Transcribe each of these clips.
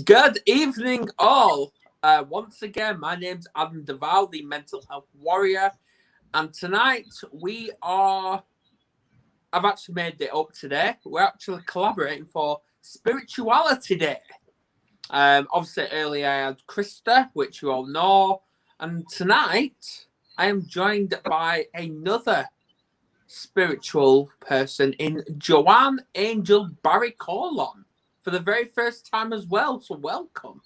Good evening, all. Once again, my name's Adam Duval, the mental health warrior, and tonight I've actually made it up today. We're actually collaborating for Spirituality Day. Obviously, earlier I had Krista, which you all know, and tonight I am joined by another spiritual person in Joanne Angel BarryColon for the very first time as well. So welcome.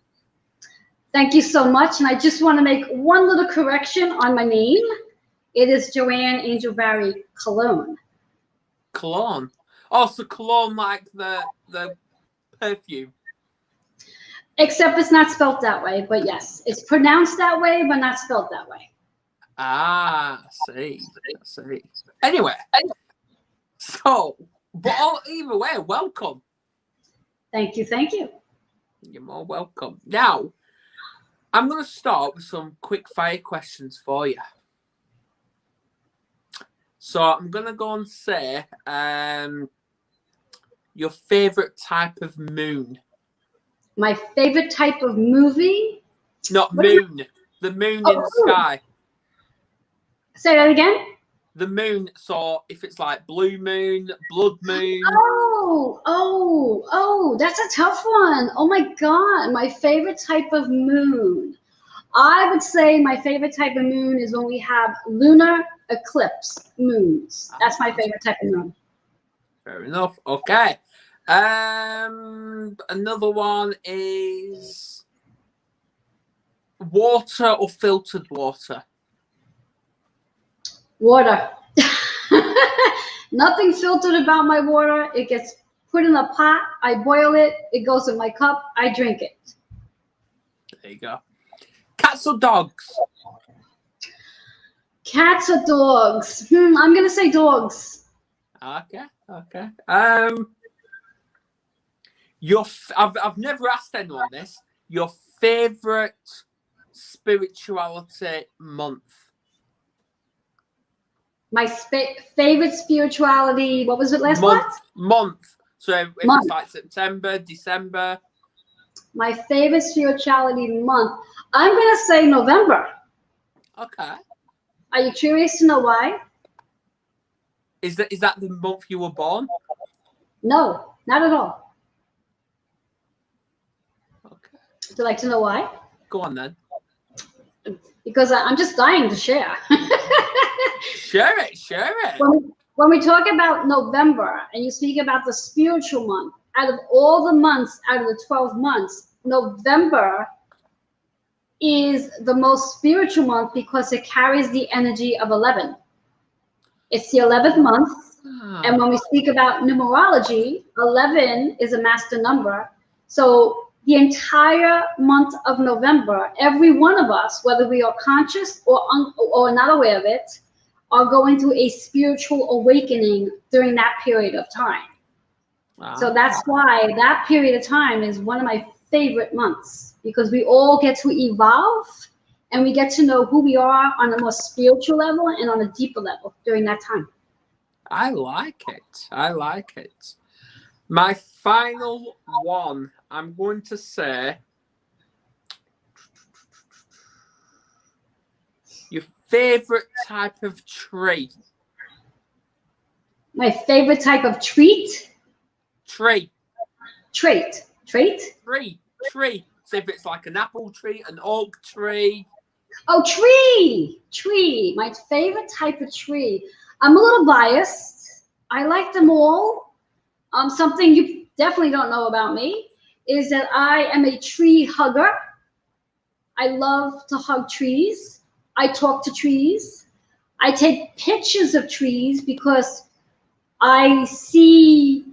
Thank you so much. And I just want to make one little correction on my name. It is Joanne Angel BarryColon. Cologne. Oh, so cologne like the perfume. Except it's not spelled that way, but yes, it's pronounced that way, but not spelled that way. Ah, I see. Anyway, so, but either way, welcome. Thank you. You're more welcome. Now, I'm going to start with some quick fire questions for you. So I'm going to go and say your favorite type of moon. My favorite type of movie? Not moon. The moon in the sky. Say that again? The moon. So if it's like blue moon, blood moon. Oh, that's a tough one. Oh my God. My favorite type of moon. I would say my favorite type of moon is when we have lunar eclipse moons. That's my favorite type of moon. Fair enough. Okay. Another one is water or filtered water? Water. Nothing filtered about my water. It gets put in a pot. I boil it. It goes in my cup. I drink it. There you go. Cats or dogs? Cats or dogs? I'm going to say dogs. Okay. I've never asked anyone this. Your favorite spirituality month? My favorite spirituality, what was it last month? Month. So if it's like September, December. My favorite spirituality month, I'm going to say November. Okay. Are you curious to know why? Is that the month you were born? No, not at all. Okay. Would you like to know why? Go on then. Because I'm just dying to share. Share it. When we talk about November and you speak about the spiritual month, out of all the months, out of the 12 months, November is the most spiritual month because it carries the energy of 11. It's the 11th month. And when we speak about numerology, 11 is a master number. So the entire month of November, every one of us, whether we are conscious or not aware of it, are going through a spiritual awakening during that period of time. So that's why that period of time is one of my favorite months, because we all get to evolve and we get to know who we are on a more spiritual level and on a deeper level during that time. I like it. My final one, I'm going to say your favorite type of tree. My favorite type of treat? Tree. Trait. Tree. So if it's like an apple tree, an oak tree. Oh, tree. My favorite type of tree. I'm a little biased. I like them all. Something you definitely don't know about me is that I am a tree hugger. I love to hug trees. I talk to trees. I take pictures of trees because I see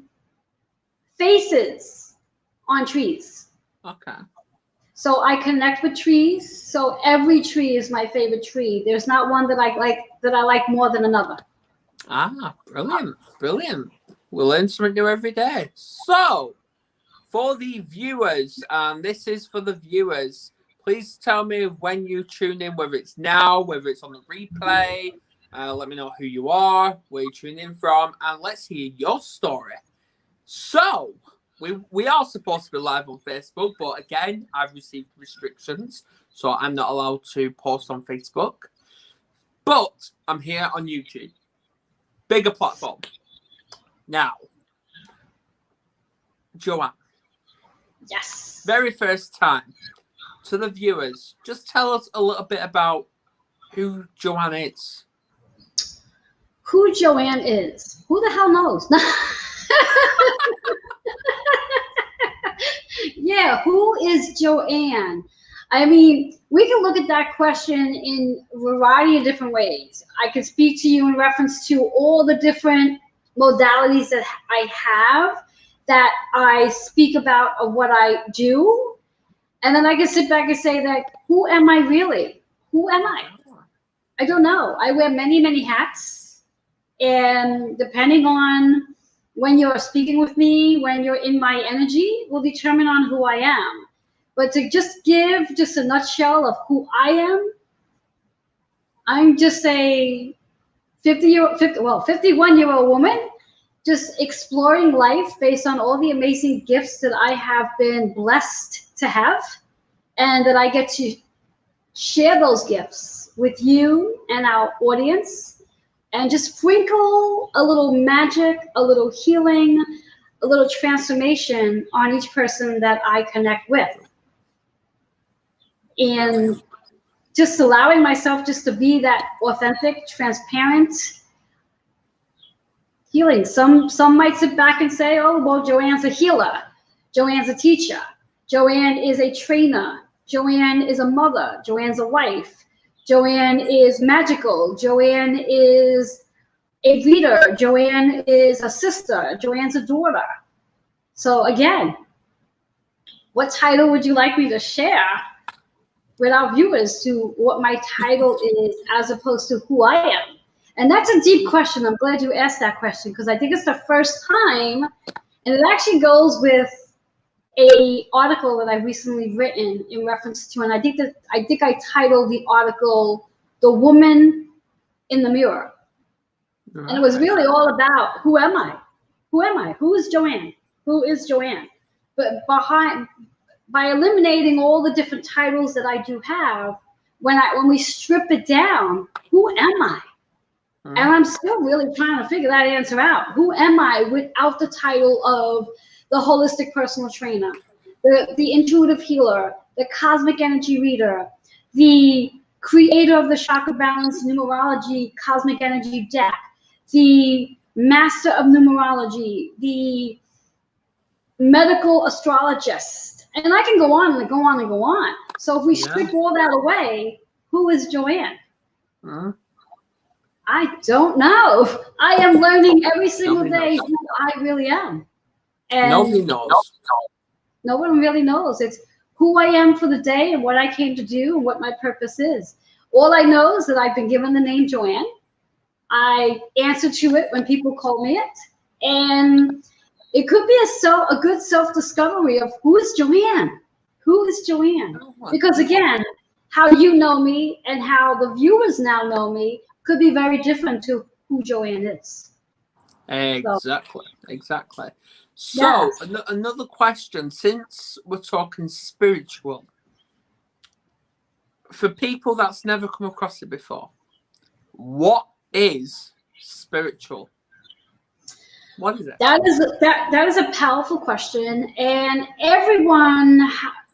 faces on trees. Okay. So I connect with trees. So every tree is my favorite tree. There's not one that I like more than another. Brilliant. We learn something new every day. So, for the viewers, and this is for the viewers, please tell me when you tune in, whether it's now, whether it's on the replay. Let me know who you are, where you tune in from, and let's hear your story. So, we are supposed to be live on Facebook, but again, I've received restrictions, so I'm not allowed to post on Facebook. But I'm here on YouTube. Bigger platform. Now, Joanne. Yes. Very first time. To the viewers, just tell us a little bit about who Joanne is. Who Joanne is? Who the hell knows? Yeah, who is Joanne? I mean, we can look at that question in a variety of different ways. I can speak to you in reference to all the different modalities that I have, that I speak about of what I do. And then I can sit back and say that, who am I really? Who am I? I don't know. I wear many, many hats. And depending on when you're speaking with me, when you're in my energy, will determine on who I am. But to just give just a nutshell of who I am, I'm just a 51-year-old woman, just exploring life based on all the amazing gifts that I have been blessed to have, and that I get to share those gifts with you and our audience, and just sprinkle a little magic, a little healing, a little transformation on each person that I connect with. And just allowing myself just to be that authentic, transparent healing. Some might sit back and say, oh, well, Joanne's a healer. Joanne's a teacher. Joanne is a trainer. Joanne is a mother. Joanne's a wife. Joanne is magical. Joanne is a reader. Joanne is a sister. Joanne's a daughter. So again, what title would you like me to share with our viewers to what my title is as opposed to who I am? And that's a deep question. I'm glad you asked that question, because I think it's the first time, and it actually goes with a article that I've recently written in reference to, and I think I titled the article "The Woman in the Mirror." And it was really all about, who am I? Who am I? Who is Joanne? Who is Joanne? But by eliminating all the different titles that I do have, when we strip it down, who am I? And I'm still really trying to figure that answer out. Who am I without the title of the holistic personal trainer, the intuitive healer, the cosmic energy reader, the creator of the chakra balance numerology cosmic energy deck, the master of numerology, the medical astrologist, and I can go on and go on and go on. So if we strip all that away, who is Joanne? I don't know. I am learning every single day who I really am. And nobody knows. No one really knows. It's who I am for the day and what I came to do and what my purpose is. All I know is that I've been given the name Joanne. I answer to it when people call me it. And it could be a good self-discovery of who is Joanne? Who is Joanne? Because again, how you know me and how the viewers now know me could be very different to who Joanne is. Exactly. So another question, since we're talking spiritual, for people that's never come across it before, what is spiritual? What is it? That is a powerful question, and everyone.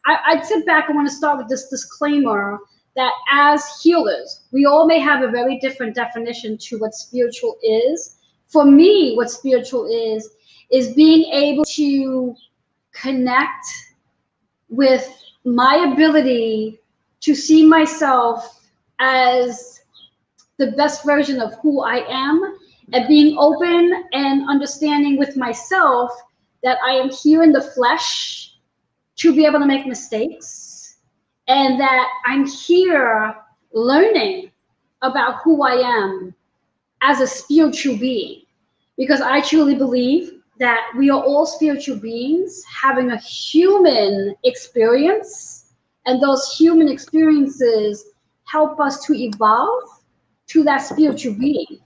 I'd sit back and want to start with this disclaimer that as healers, we all may have a very different definition to what spiritual is. For me, what spiritual is being able to connect with my ability to see myself as the best version of who I am, and being open and understanding with myself that I am here in the flesh to be able to make mistakes, and that I'm here learning about who I am as a spiritual being, because I truly believe that we are all spiritual beings having a human experience, and those human experiences help us to evolve to that spiritual being.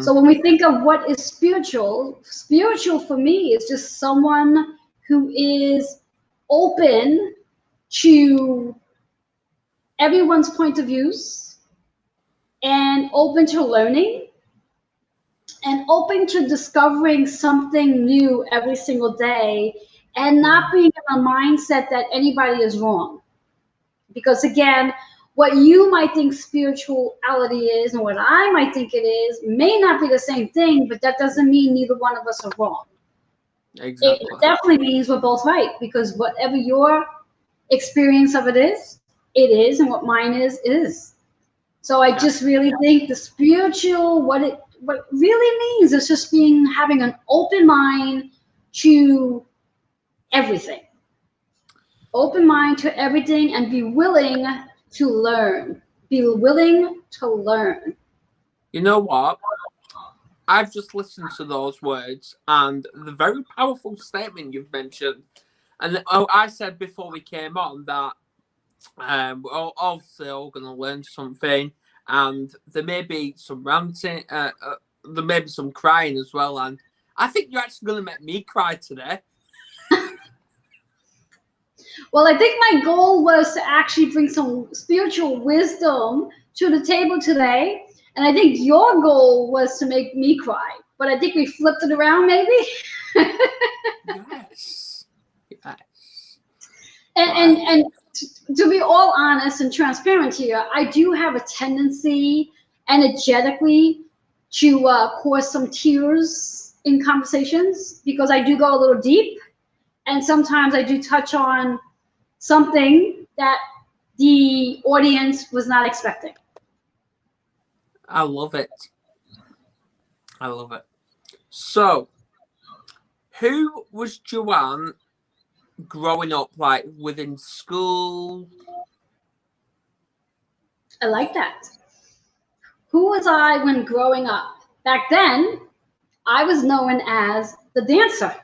So when we think of what is spiritual, spiritual for me is just someone who is open to everyone's point of views and open to learning and open to discovering something new every single day and not being in a mindset that anybody is wrong. Because again, what you might think spirituality is and what I might think it is may not be the same thing, but that doesn't mean neither one of us are wrong. Exactly. It definitely means we're both right, because whatever your experience of it is, and what mine is. So I just really think the spiritual, what it really means is just having an open mind to everything. Open mind to everything and be willing to learn. Be willing to learn. You know what? I've just listened to those words and the very powerful statement you've mentioned. And I said before we came on that we're obviously all going to learn something, and there may be some ranting, there may be some crying as well. And I think you're actually going to make me cry today. Well, I think my goal was to actually bring some spiritual wisdom to the table today. And I think your goal was to make me cry. But I think we flipped it around, maybe. Yes. Yes. And to be all honest and transparent here, I do have a tendency energetically to cause some tears in conversations, because I do go a little deep. And sometimes I do touch on something that the audience was not expecting. I love it. I love it. So, who was Joanne growing up, like within school? I like that. Who was I when growing up? Back then, I was known as the dancer.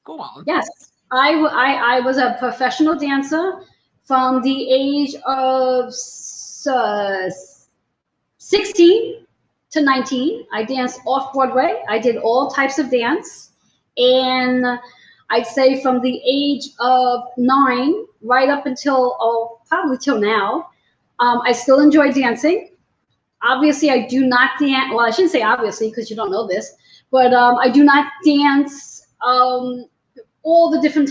Go on. Yes, I was a professional dancer from the age of 16 to 19. I danced off Broadway. I did all types of dance. And I'd say from the age of 9 right up until, probably till now, I still enjoy dancing. Obviously, I do not dance. Well, I shouldn't say obviously, because you don't know this, but I do not dance all the different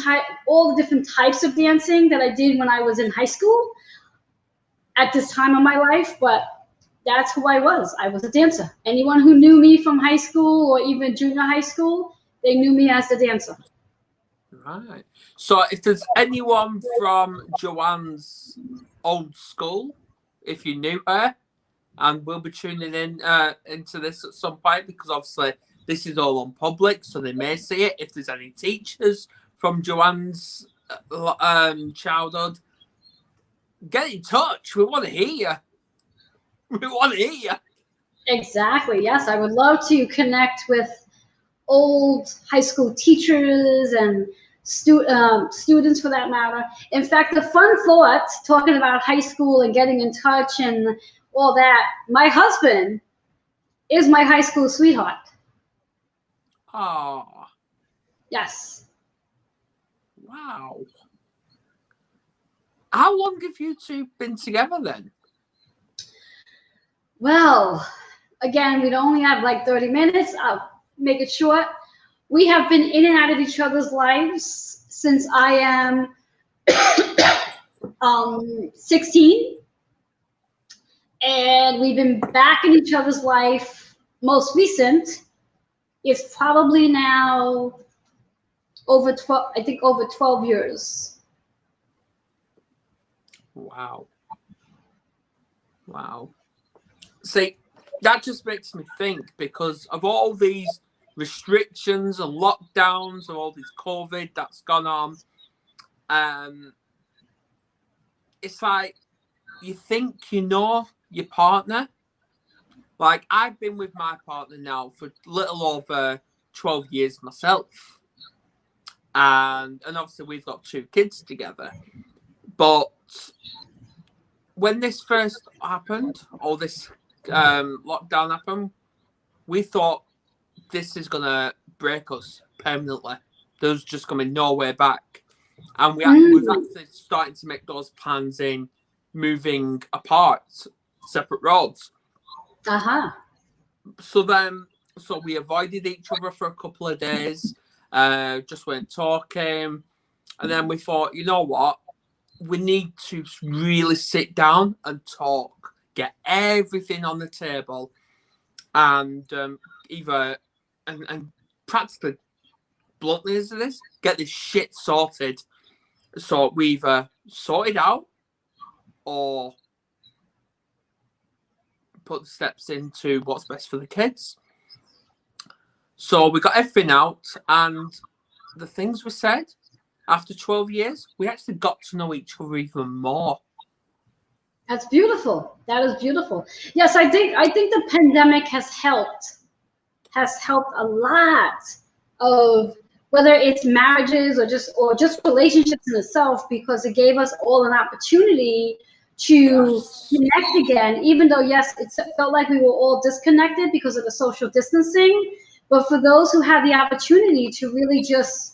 types of dancing that I did when I was in high school at this time of my life. But that's who I was. I was a dancer. Anyone who knew me from high school or even junior high school, they knew me as the dancer. Right. So if there's anyone from Joanne's old school, if you knew her, and we'll be tuning in into this at some point, because obviously this is all on public, so they may see it. If there's any teachers from Joanne's childhood, get in touch. We want to hear you. We want to hear you. Exactly. Yes, I would love to connect with old high school teachers and students for that matter. In fact, the fun thought, talking about high school and getting in touch and all that, my husband is my high school sweetheart. Oh. Yes. Wow. How long have you two been together then? Well, again, we'd only have like 30 minutes. I'll make it short. We have been in and out of each other's lives since I am 16. And we've been back in each other's life. Most recent is probably now over 12 years. Wow. Wow. See, that just makes me think, because of all these restrictions and lockdowns and all this COVID that's gone on, it's like you think you know your partner. Like, I've been with my partner now for little over 12 years myself. And obviously we've got 2 kids together. But when this first happened, or this lockdown happened, we thought this is going to break us permanently. There's just going to be no way back. And we've actually started to make those plans in moving apart, separate roads. So we avoided each other for a couple of days, just weren't talking. And then we thought, you know what? We need to really sit down and talk, get everything on the table, and and practically, bluntly as it is, get this shit sorted. So we either sorted out or put the steps into what's best for the kids. So we got everything out, and the things were said. After 12 years, we actually got to know each other even more. That's beautiful. That is beautiful. Yes, I think the pandemic has helped a lot of, whether it's marriages or just relationships in itself, because it gave us all an opportunity to connect again, even though, yes, it felt like we were all disconnected because of the social distancing. But for those who had the opportunity to really just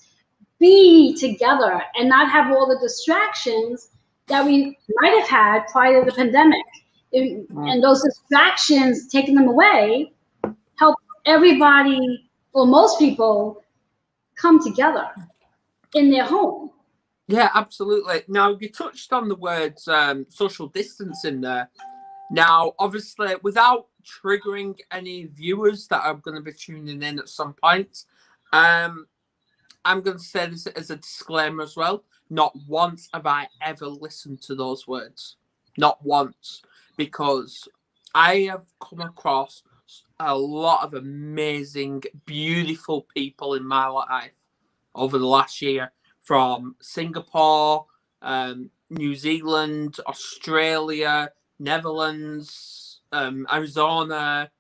be together and not have all the distractions that we might have had prior to the pandemic, and those distractions, taking them away, help everybody, or most people, come together in their home. Yeah, absolutely. Now, you touched on the words social distancing there. Now, obviously, without triggering any viewers that are going to be tuning in at some point, I'm going to say this as a disclaimer as well. Not once have I ever listened to those words. Not once. Because I have come across a lot of amazing, beautiful people in my life over the last year, from Singapore, New Zealand, Australia, Netherlands, Arizona.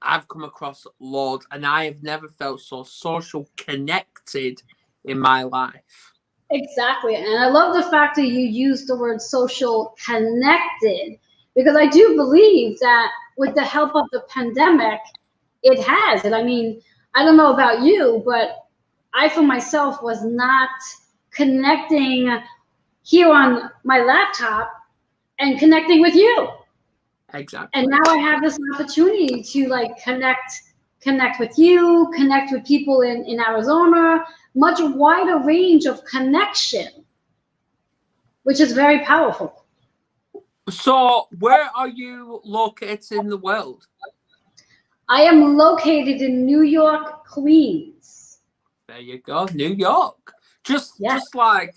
I've come across loads, and I have never felt so social connected in my life. Exactly. And I love the fact that you use the word social connected, because I do believe that with the help of the pandemic, it has. And I mean, I don't know about you, but I, for myself, was not connecting here on my laptop and connecting with you. Exactly. And now I have this opportunity to like connect with you, connect with people in Arizona, much wider range of connection, which is very powerful. So where are you located in the world? I am located in New York, Queens. There you go, New York. Just like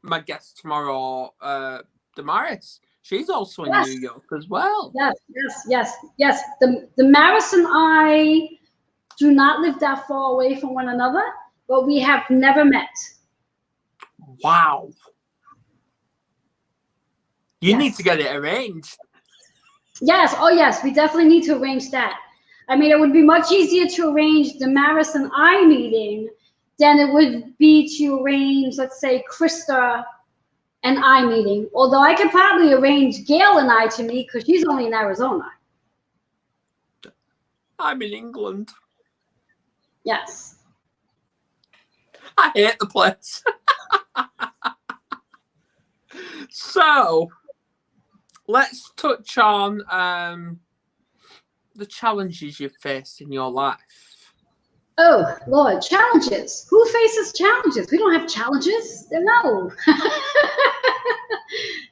my guest tomorrow, Damaris. She's also in New York as well. Yes. The Maris and I do not live that far away from one another, but we have never met. Wow. You need to get it arranged. Yes. Oh, yes. We definitely need to arrange that. I mean, it would be much easier to arrange the Maris and I meeting than it would be to arrange, let's say, Krista and I meeting. Although I could probably arrange Gail and I to meet, because she's only in Arizona. I'm in England. Yes. I hate the place. So, let's touch on the challenges you've faced in your life. Oh, Lord, challenges. Who faces challenges? We don't have challenges. No.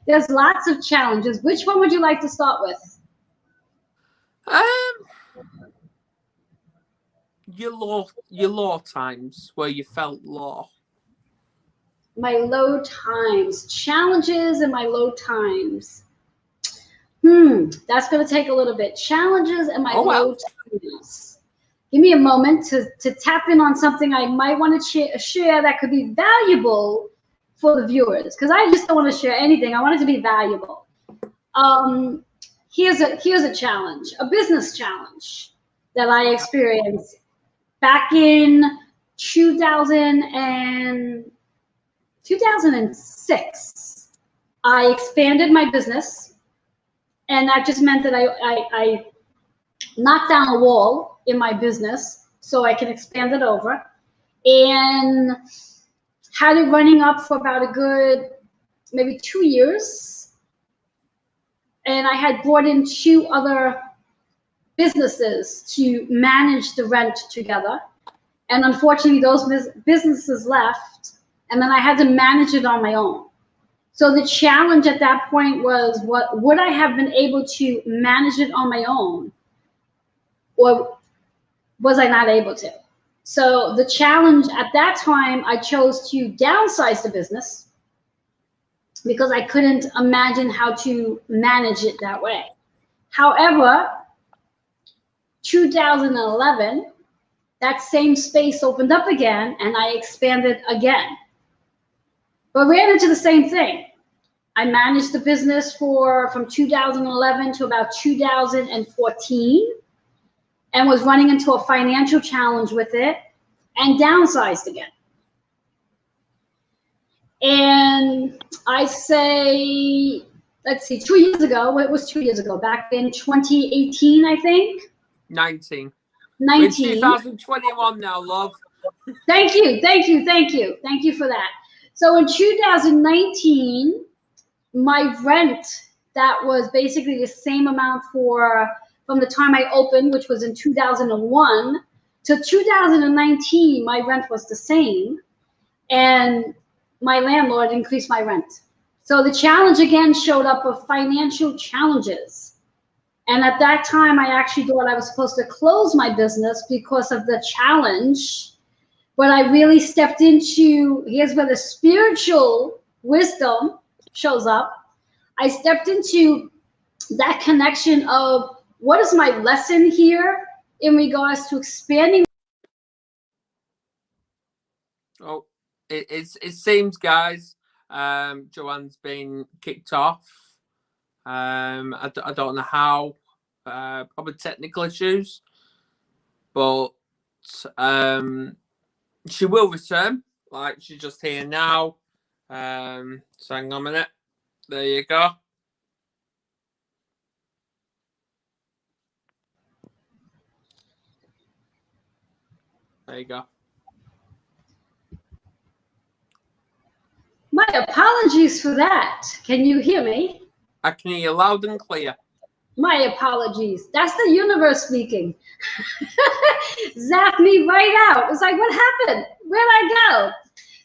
There's lots of challenges. Which one would you like to start with? Your low times, where you felt low. My low times. Challenges and my low times. That's going to take a little bit. Challenges and my low times. Give me a moment to tap in on something I might want to share that could be valuable for the viewers, because I just don't want to share anything. I want it to be valuable. Here's a challenge, a business challenge that I experienced back in 2006. I expanded my business. And that just meant that I knocked down a wall in my business so I can expand it over, and had it running up for about a good maybe 2 years. And I had brought in 2 other businesses to manage the rent together. And unfortunately, those businesses left, and then I had to manage it on my own. So the challenge at that point was, what would I have been able to manage it on my own, or was I not able to? So the challenge at that time, I chose to downsize the business because I couldn't imagine how to manage it that way. However, 2011, that same space opened up again and I expanded again. But ran into the same thing. I managed the business from 2011 to about 2014 and was running into a financial challenge with it and downsized again. And I say, let's see, 2 years ago, it was 2 years ago, back in 2018, I think. 19. 19. We're 2021 now, love. Thank you for that. So in 2019, my rent, that was basically the same amount from the time I opened, which was in 2001, to 2019, my rent was the same, and my landlord increased my rent. So the challenge again showed up of financial challenges. And at that time, I actually thought I was supposed to close my business because of the challenge. But I really stepped into, here's where the spiritual wisdom shows up. I stepped into that connection of, what is my lesson here in regards to expanding? Oh, it seems, guys, Joanne's been kicked off. I don't know how, probably technical issues, but she will return. Like, she's just here now. So hang on a minute. There you go. There you go. My apologies for that. Can you hear me? I can hear you loud and clear. My apologies. That's the universe speaking. Zapped me right out. It's like, what happened? Where'd I go?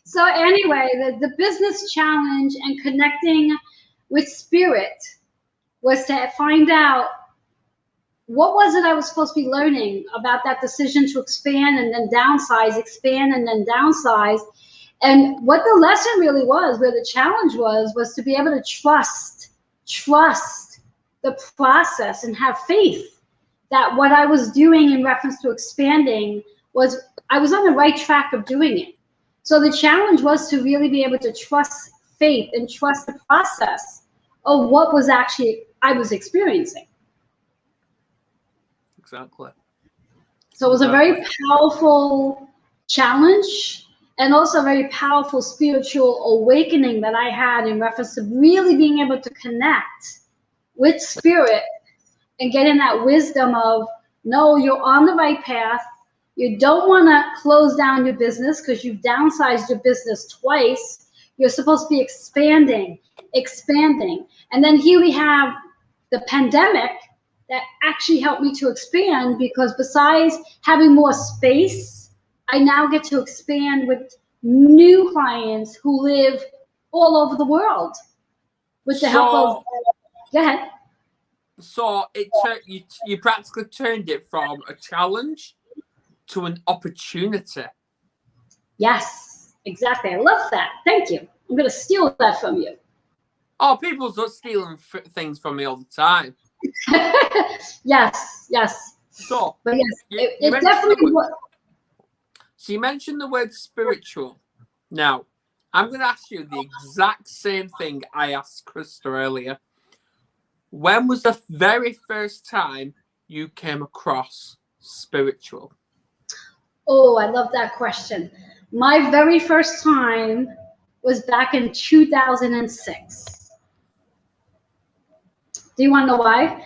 So anyway, the business challenge and connecting with spirit was to find out, what was it I was supposed to be learning about that decision to expand and then downsize, expand and then downsize. And what the lesson really was, where the challenge was to be able to trust the process and have faith that what I was doing in reference to expanding I was on the right track of doing it. So the challenge was to really be able to trust faith and trust the process of what was actually I was experiencing. Exactly. So it was a very powerful challenge, and also a very powerful spiritual awakening that I had in reference to really being able to connect with spirit and getting that wisdom of, no, you're on the right path. You don't want to close down your business because you've downsized your business twice. You're supposed to be expanding. And then here we have the pandemic that actually helped me to expand, because besides having more space, I now get to expand with new clients who live all over the world with the help of, go ahead. So you practically turned it from a challenge to an opportunity. Yes, exactly. I love that. Thank you. I'm going to steal that from you. Oh, people's not stealing things from me all the time. Yes. So, but yes, it definitely was. So you mentioned the word spiritual. Now, I'm going to ask you the exact same thing I asked Krista earlier. When was the very first time you came across spiritual? Oh, I love that question. My very first time was back in 2006. Do you want to know why?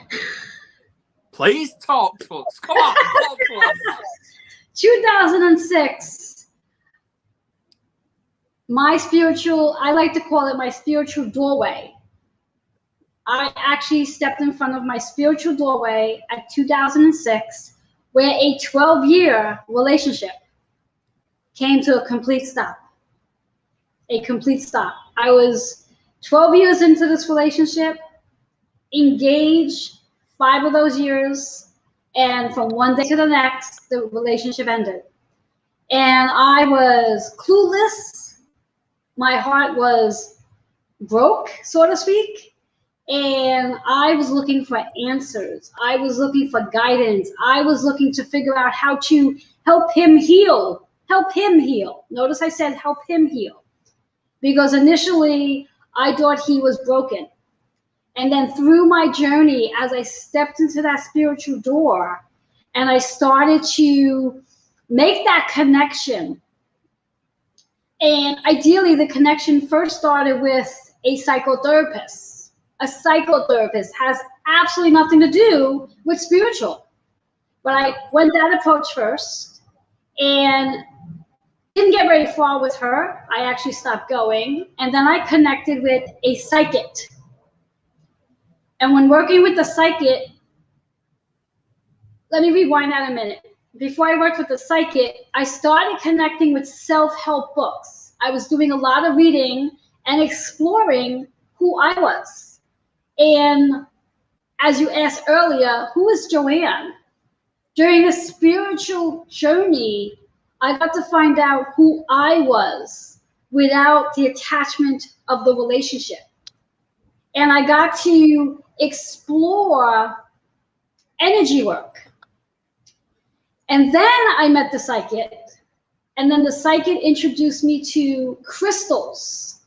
Please talk to us. Come on, talk to us. 2006, I like to call it my spiritual doorway. I actually stepped in front of my spiritual doorway at 2006, where a 12-year relationship came to a complete stop. A complete stop. I was 12 years into this relationship, engaged 5 of those years, and from one day to the next, the relationship ended. And I was clueless. My heart was broke, so to speak. And I was looking for answers. I was looking for guidance. I was looking to figure out how to help him heal. Help him heal. Notice I said help him heal. Because initially, I thought he was broken. And then through my journey, as I stepped into that spiritual door, and I started to make that connection. And ideally, the connection first started with a psychotherapist. A psychotherapist has absolutely nothing to do with spiritual. But I went that approach first and didn't get very far with her. I actually stopped going. And then I connected with a psychic. And when working with the psychic, let me rewind that a minute. Before I worked with the psychic, I started connecting with self-help books. I was doing a lot of reading and exploring who I was. And as you asked earlier, who is Joanne? During a spiritual journey, I got to find out who I was without the attachment of the relationship. And I got to explore energy work. And then I met the psychic. And then the psychic introduced me to crystals,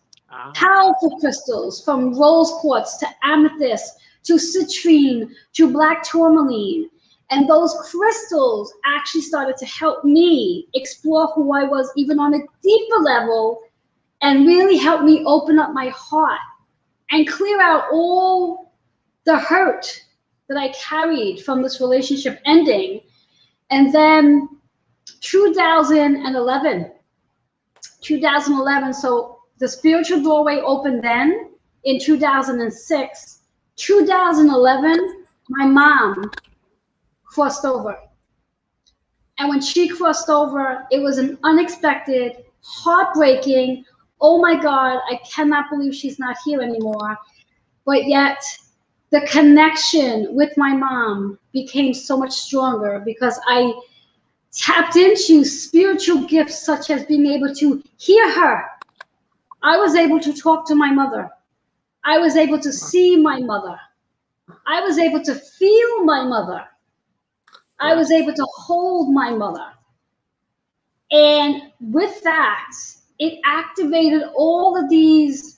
powerful crystals, from rose quartz to amethyst to citrine to black tourmaline. And those crystals actually started to help me explore who I was even on a deeper level and really help me open up my heart and clear out all the hurt that I carried from this relationship ending. And then 2011, so the spiritual doorway opened then in 2006. 2011, my mom crossed over. And when she crossed over, it was an unexpected, heartbreaking, oh my God, I cannot believe she's not here anymore. But yet the connection with my mom became so much stronger because I tapped into spiritual gifts such as being able to hear her. I was able to talk to my mother. I was able to see my mother. I was able to feel my mother. I was able to hold my mother. And with that, it activated all of these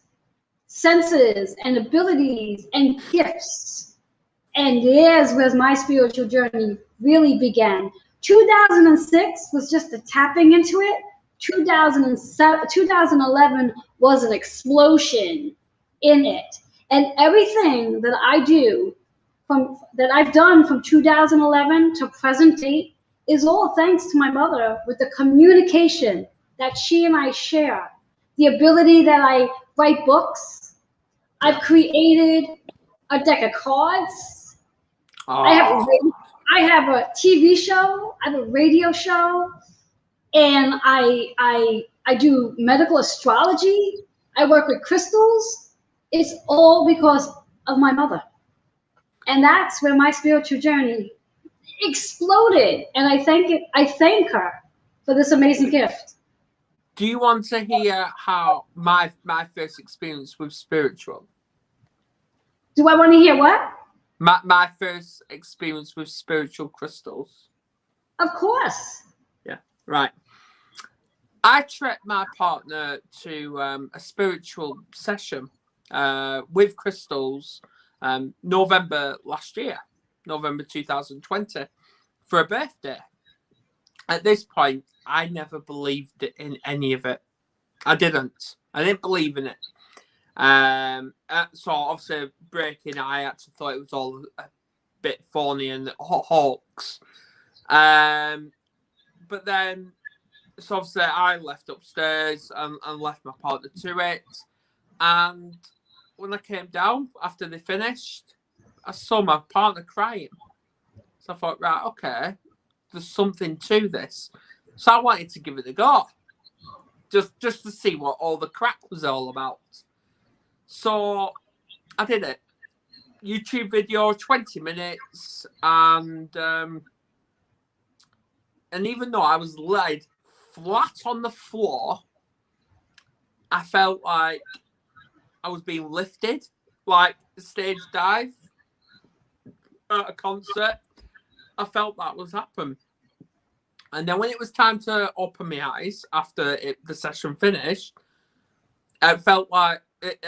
senses and abilities and gifts. And there's where my spiritual journey really began. 2006 was just a tapping into it. 2011 was an explosion in it. And everything that I do, that I've done from 2011 to present date, is all thanks to my mother, with the communication that she and I share, the ability that I write books. I've created a deck of cards. I have a TV show. I have a radio show, and I do medical astrology. I work with crystals. It's all because of my mother. And that's where my spiritual journey exploded. And I thank her for this amazing gift. Do you want to hear how my first experience with spiritual? Do I want to hear what? My first experience with spiritual crystals. Of course. Yeah, right. I trekked my partner to a spiritual session with crystals November last year, November 2020, for a birthday. At this point, I never believed in any of it. I didn't believe in it. So obviously breaking, I actually thought it was all a bit phony and hoax. But then, so obviously I left upstairs and left my partner to it. And when I came down after they finished, I saw my partner crying. So I thought, right, okay, there's something to this. So I wanted to give it a go, just to see what all the crack was all about. So I did it. YouTube video, 20 minutes, and even though I was laid flat on the floor, I felt like I was being lifted, like a stage dive at a concert. I felt that was happening. And then when it was time to open my eyes after the session finished, it felt like it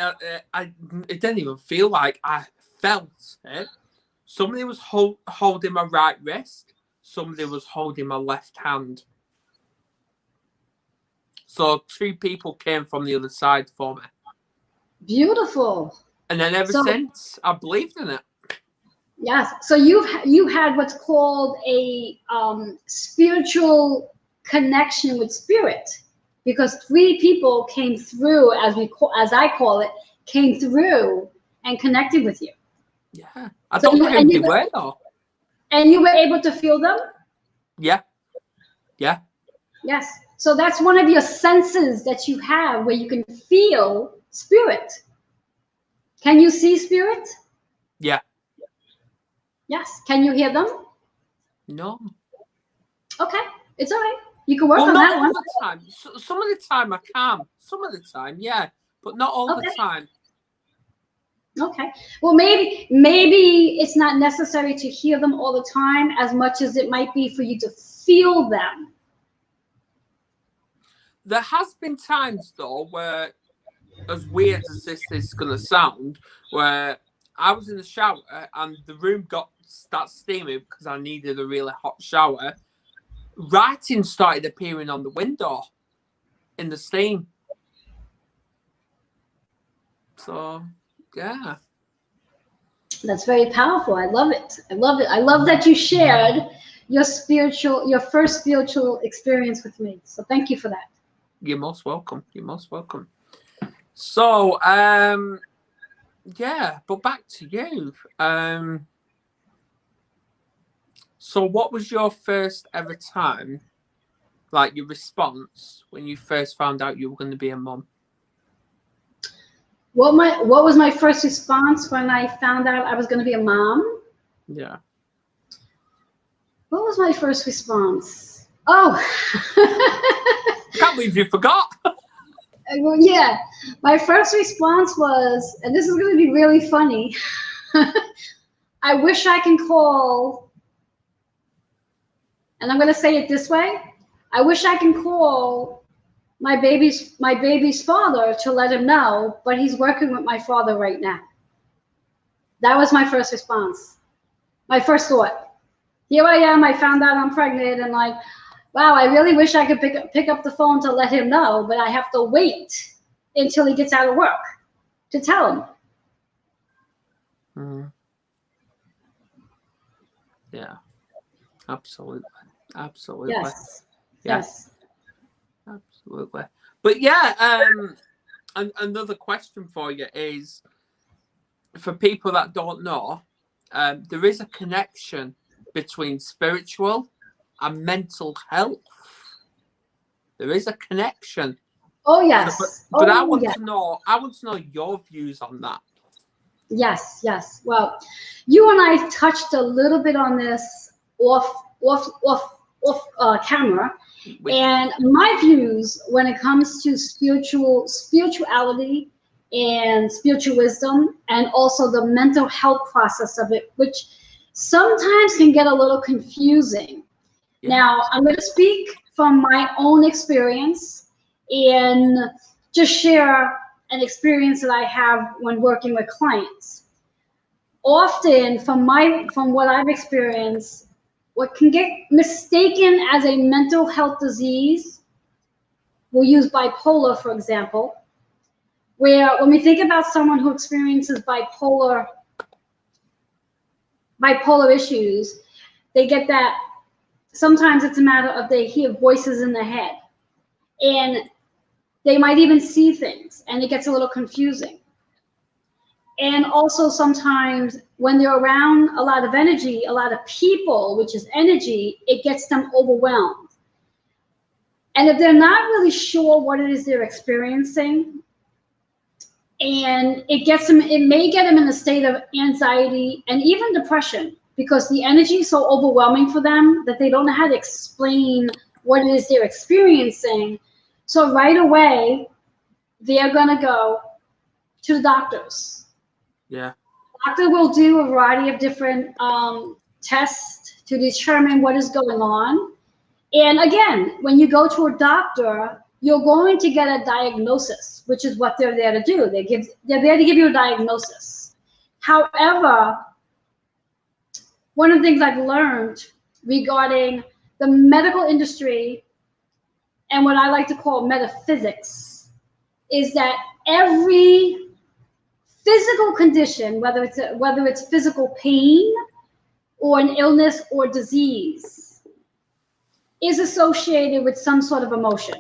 didn't even feel like I felt it. Somebody was holding my right wrist. Somebody was holding my left hand. So 2 people came from the other side for me. Beautiful. And then ever since, I believed in it. Yes. So you had what's called a spiritual connection with spirit, because 3 people came through, as I call it, came through and connected with you. Yeah. I don't know who they were though. And you were able to feel them? Yeah. Yeah. Yes. So that's one of your senses that you have, where you can feel spirit. Can you see spirit? Yeah. Yes. Can you hear them? No. Okay. It's all right. You can work on not that all one. the time. Some of the time I can. Some of the time, yeah. But not all the time. Okay. Well, maybe it's not necessary to hear them all the time as much as it might be for you to feel them. There has been times though where, as weird as this is going to sound, where I was in the shower and the room started steaming because I needed a really hot shower. Writing started appearing on the window in the steam. So, yeah. That's very powerful. I love it. I love it. I love that you shared your first spiritual experience with me. So thank you for that. You're most welcome. You're most welcome. So, yeah, but back to you. So what was your first ever time, like your response when you first found out you were going to be a mum? What was my first response when I found out I was going to be a mom? Yeah. What was my first response? Oh. Can't believe you forgot. Well, yeah, my first response was, and this is going to be really funny. I wish I can call, and I'm going to say it this way. I wish I can call my baby's father to let him know, but he's working with my father right now. That was my first response. My first thought. Here I am. I found out I'm pregnant, and like, wow, I really wish I could pick up the phone to let him know, but I have to wait until he gets out of work to tell him. Mm. Yeah, absolutely. Absolutely. Yes. Yeah. Yes. Absolutely. But yeah, another question for you is, for people that don't know, there is a connection between spiritual and mental health. There is a connection. Oh yes. But I want to know your views on that. Yes, yes. Well, you and I touched a little bit on this off camera, and my views when it comes to spirituality and spiritual wisdom, and also the mental health process of it, which sometimes can get a little confusing. Yeah. Now, I'm going to speak from my own experience and just share an experience that I have when working with clients. Often, from what I've experienced, what can get mistaken as a mental health disease, we'll use bipolar, for example, where when we think about someone who experiences bipolar issues, they get that sometimes it's a matter of they hear voices in their head, and they might even see things, and it gets a little confusing. And also sometimes when they're around a lot of energy, a lot of people, which is energy, it gets them overwhelmed. And if they're not really sure what it is they're experiencing, and it may get them in a state of anxiety and even depression, because the energy is so overwhelming for them that they don't know how to explain what it is they're experiencing. So right away, they're gonna go to the doctors. Yeah. The doctor will do a variety of different tests to determine what is going on. And again, when you go to a doctor, you're going to get a diagnosis, which is what they're there to do. They're there to give you a diagnosis. However, one of the things I've learned regarding the medical industry and what I like to call metaphysics is that every physical condition, whether it's physical pain or an illness or disease, is associated with some sort of emotion.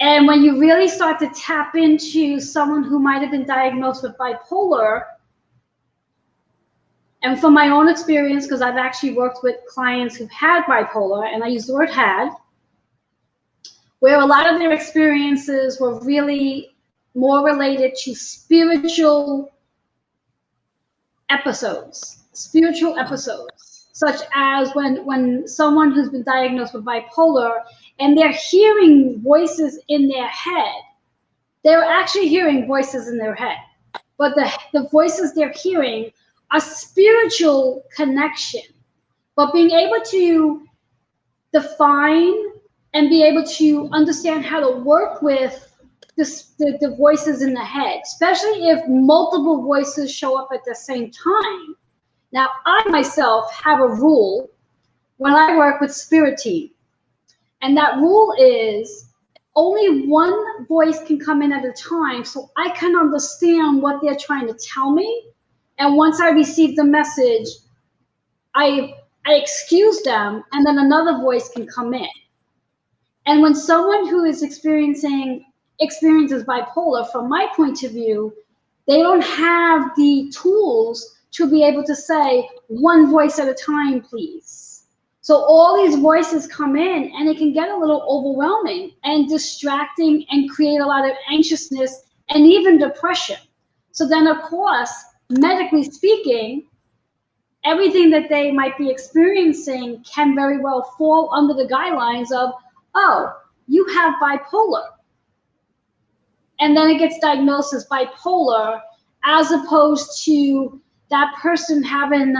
And when you really start to tap into someone who might have been diagnosed with bipolar, and from my own experience, because I've actually worked with clients who've had bipolar, and I use the word had, where a lot of their experiences were really more related to spiritual episodes, such as when someone who's been diagnosed with bipolar and they're hearing voices in their head, they're actually hearing voices in their head, but the voices they're hearing are spiritual connection, but being able to define and be able to understand how to work with the voices in the head, especially if multiple voices show up at the same time. Now, I myself have a rule when I work with spirit team, and that rule is only one voice can come in at a time, so I can understand what they're trying to tell me. And once I receive the message, I excuse them, and then another voice can come in. And when someone who is experiences bipolar, from my point of view, they don't have the tools to be able to say one voice at a time, please. So all these voices come in, and it can get a little overwhelming and distracting and create a lot of anxiousness and even depression. So then, of course, medically speaking, everything that they might be experiencing can very well fall under the guidelines of, oh, you have bipolar. And then it gets diagnosed as bipolar, as opposed to that person having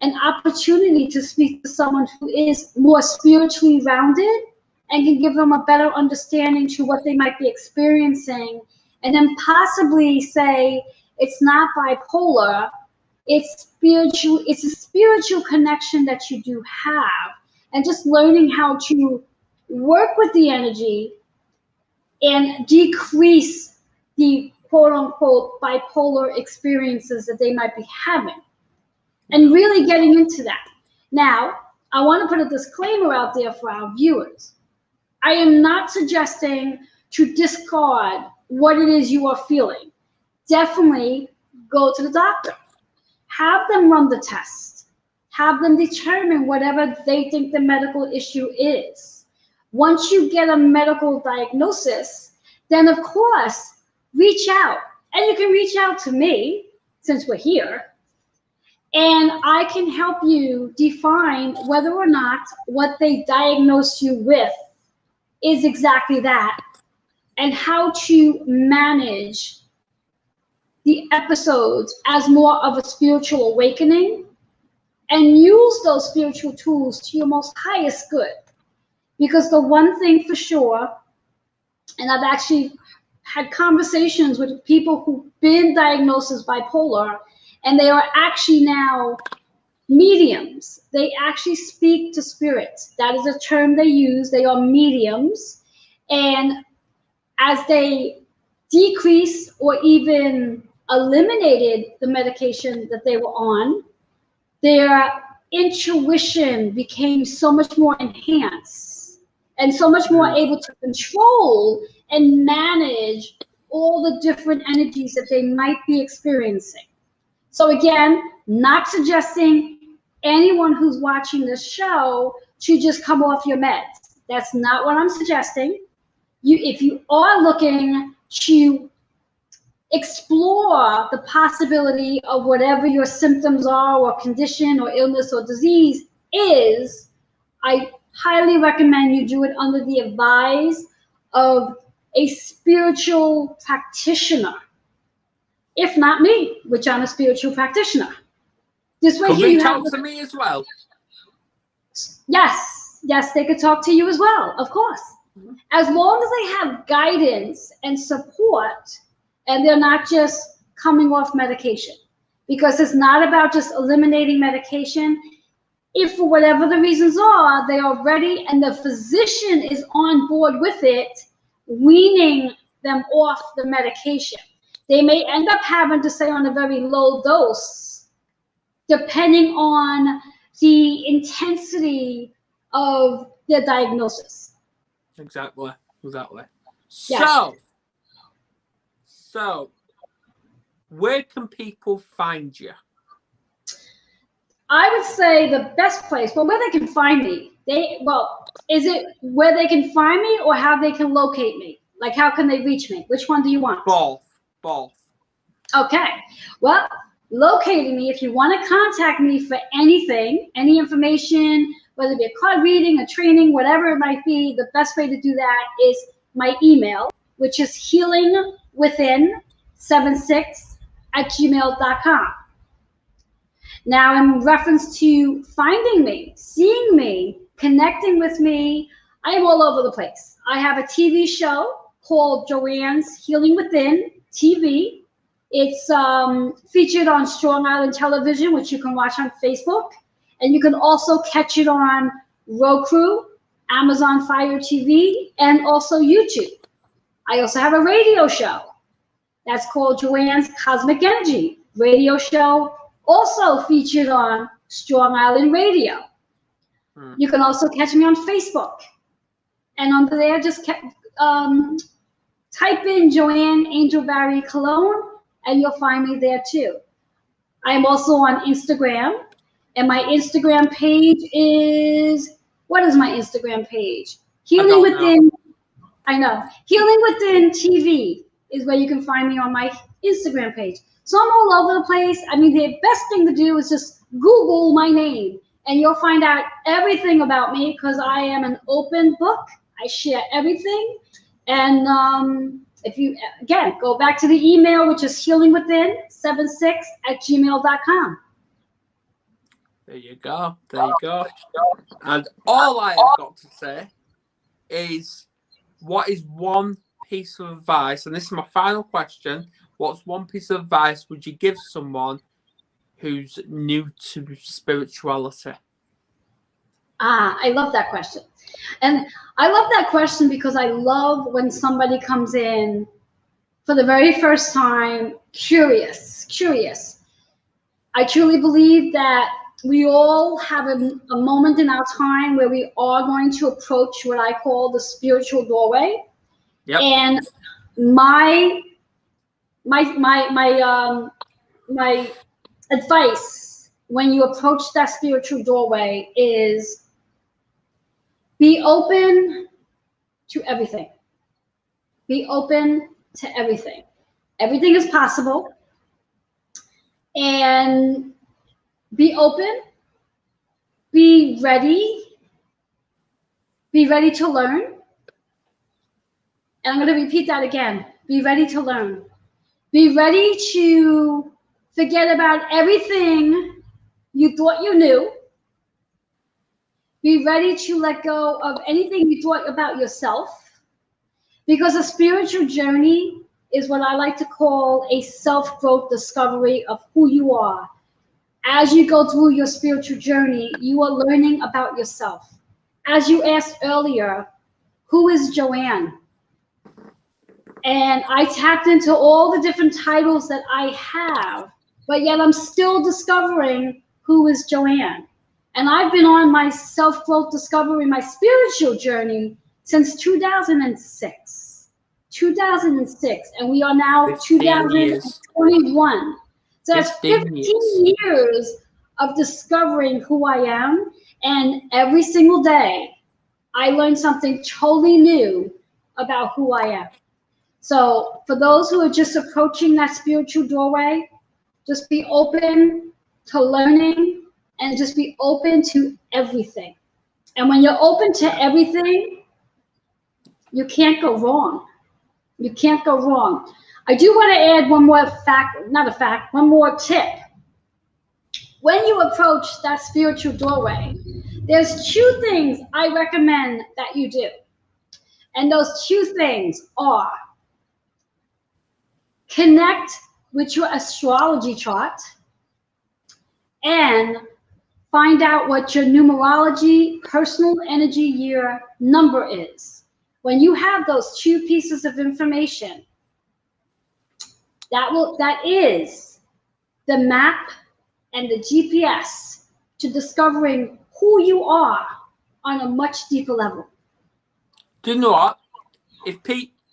an opportunity to speak to someone who is more spiritually rounded and can give them a better understanding to what they might be experiencing, and then possibly say it's not bipolar, it's spiritual, it's a spiritual connection that you do have, and just learning how to work with the energy and decrease the quote unquote bipolar experiences that they might be having, and really getting into that. Now, I want to put a disclaimer out there for our viewers. I am not suggesting to discard what it is you are feeling. Definitely go to the doctor. Have them run the test. Have them determine whatever they think the medical issue is. Once you get a medical diagnosis, then of course, reach out. And you can reach out to me, since we're here, and I can help you define whether or not what they diagnose you with is exactly that, and how to manage the episodes as more of a spiritual awakening, and use those spiritual tools to your most highest good. Because the one thing for sure, and I've actually had conversations with people who've been diagnosed as bipolar, and they are actually now mediums. They actually speak to spirits. That is a term they use. They are mediums. And as they decreased or even eliminated the medication that they were on. Their intuition became so much more enhanced and so much more able to control and manage all the different energies that they might be experiencing. So again, not suggesting anyone who's watching this show to just come off your meds. That's not what I'm suggesting. If you are looking to explore the possibility of whatever your symptoms are or condition or illness or disease is, I highly recommend you do it under the advice of a spiritual practitioner. If not me, which I'm a spiritual practitioner. This way here you have to me as well. Yes, they could talk to you as well, of course. As long as they have guidance and support, and they're not just coming off medication. Because it's not about just eliminating medication. If for whatever the reasons are, they are ready and the physician is on board with it, weaning them off the medication. They may end up having to stay on a very low dose, depending on the intensity of their diagnosis. Exactly. Yes. So, where can people find you? I would say the best place, well, where they can find me. Is it where they can find me or how they can locate me? Like, how can they reach me? Which one do you want? Both. Okay. Well, locating me, if you want to contact me for anything, any information, whether it be a card reading, a training, whatever it might be, the best way to do that is my email, which is healingwithin76@gmail.com. Now, in reference to finding me, seeing me, connecting with me, I am all over the place. I have a TV show called Joanne's Healing Within TV. It's featured on Strong Island Television, which you can watch on Facebook. And you can also catch it on Roku, Amazon Fire TV, and also YouTube. I also have a radio show that's called Joanne's Cosmic Energy radio show, also featured on Strong Island Radio. You can also catch me on Facebook. And under there, just type in Joanne Angel BarryColon, and you'll find me there too. I'm also on Instagram, and my Instagram page is, what is my Instagram page? Healing Within TV is where you can find me on my Instagram page. So I'm all over the place. I mean, the best thing to do is just Google my name, and you'll find out everything about me because I am an open book. I share everything. And if you, again, go back to the email, which is healingwithin76@gmail.com. There you go. And all I have got to say is, what is one piece of advice, and this is my final question, what's one piece of advice would you give someone who's new to spirituality? I love that question. And I love that question because I love when somebody comes in for the very first time, curious. I truly believe that we all have a moment in our time where we are going to approach what I call the spiritual doorway. Yep. And my advice when you approach that spiritual doorway is be open to everything. Be open to everything. Everything is possible. And be open. Be ready. Be ready to learn. And I'm going to repeat that again. Be ready to learn. Be ready to forget about everything you thought you knew. Be ready to let go of anything you thought about yourself. Because a spiritual journey is what I like to call a self-growth discovery of who you are. As you go through your spiritual journey, you are learning about yourself. As you asked earlier, who is Joanne? And I tapped into all the different titles that I have, but yet I'm still discovering who is Joanne. And I've been on my self-growth discovery, my spiritual journey since 2006. 2006, and we are now 2021. So that's 15 years of discovering who I am, and every single day I learn something totally new about who I am. So for those who are just approaching that spiritual doorway, just be open to learning and just be open to everything. And when you're open to everything, you can't go wrong. You can't go wrong. I do want to add one more one more tip. When you approach that spiritual doorway, there's two things I recommend that you do. And those two things are connect with your astrology chart and find out what your numerology personal energy year number is. When you have those two pieces of information, that is the map and the GPS to discovering who you are on a much deeper level. Do you know what? If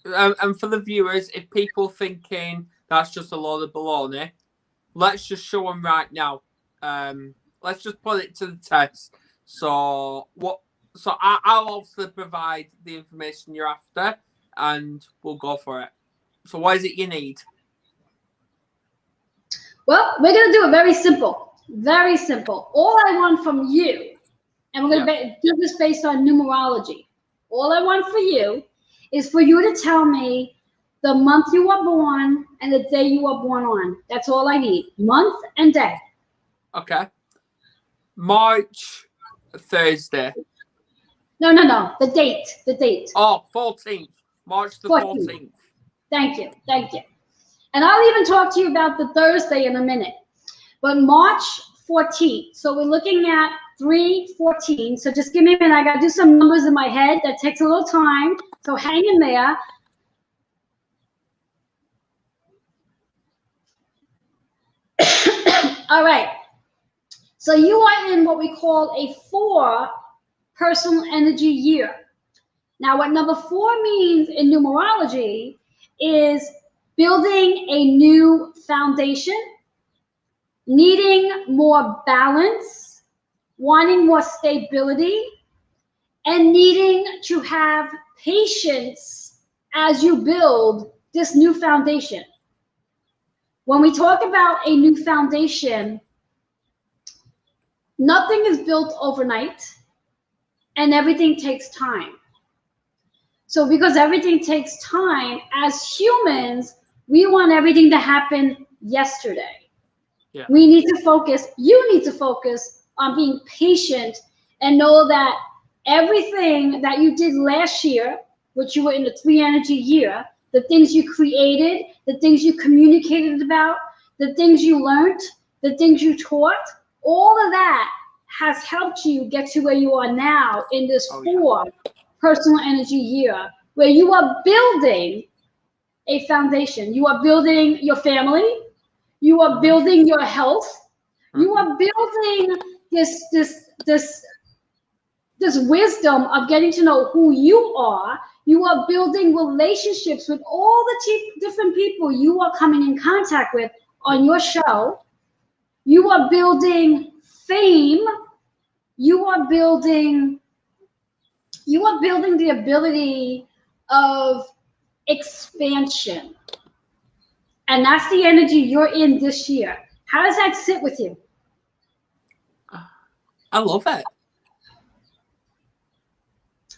and for the viewers, if people thinking that's just a load of baloney, let's just show them right now. Let's just put it to the test. So I'll obviously provide the information you're after, and we'll go for it. So what is it you need? Well, we're going to do it very simple. Very simple. All I want from you, and we're going to do this based on numerology. All I want for you is for you to tell me the month you were born and the day you were born on. That's all I need. Month and day. Okay. March Thursday. No. The date. Oh, 14th. March the 14th. Thank you. And I'll even talk to you about the Thursday in a minute. But March 14th. So we're looking at 3/14. So just give me a minute. I got to do some numbers in my head. That takes a little time. So hang in there. All right. So you are in what we call a 4 personal energy year. Now, what number 4 means in numerology is building a new foundation, needing more balance, wanting more stability, and needing to have patience as you build this new foundation. When we talk about a new foundation, nothing is built overnight, and everything takes time. So because everything takes time, as humans, we want everything to happen yesterday. Yeah. We need to focus, you need to focus on being patient and know that everything that you did last year, which you were in the 3 energy year, the things you created, the things you communicated about, the things you learned, the things you taught, all of that has helped you get to where you are now in this 4 personal energy year, where you are building a foundation. You are building your family. You are building your health. You are building this wisdom of getting to know who you are. You are building relationships with all the different people you are coming in contact with on your show. You are building fame. You are building the ability of expansion. And that's the energy you're in this year. How does that sit with you? I love it.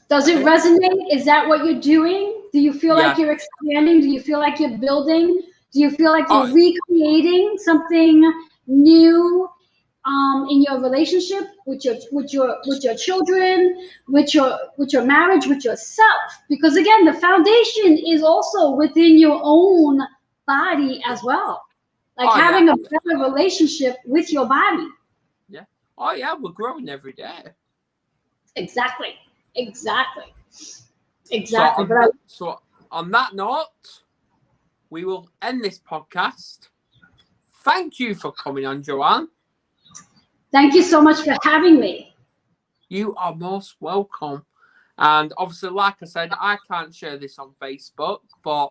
Does it resonate? Is that what you're doing? Do you feel like you're expanding? Do you feel like you're building? Do you feel like you're recreating something new in your relationship with your children, with your marriage, with yourself? Because again, the foundation is also within your own body as well. Like having a better relationship with your body. Yeah. Oh yeah, we're growing every day. Exactly. So on that note, we will end this podcast. Thank you for coming on, Joanne. Thank you so much for having me. You are most welcome. And obviously, like I said, I can't share this on Facebook, but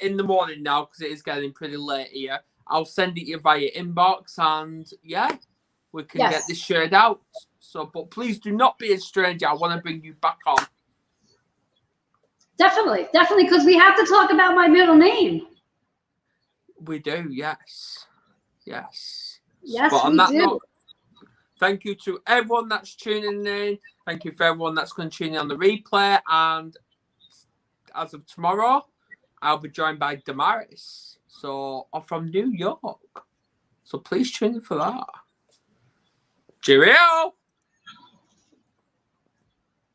in the morning now, because it is getting pretty late here, I'll send it you via inbox, and yeah, we can get this shared out. So, but please do not be a stranger. I want to bring you back on. Definitely, because we have to talk about my middle name. We do, yes. Yes, but on that note, thank you to everyone that's tuning in. Thank you for everyone that's going to tune in on the replay. And as of tomorrow, I'll be joined by Damaris, from New York. So please tune in for that. Cheerio!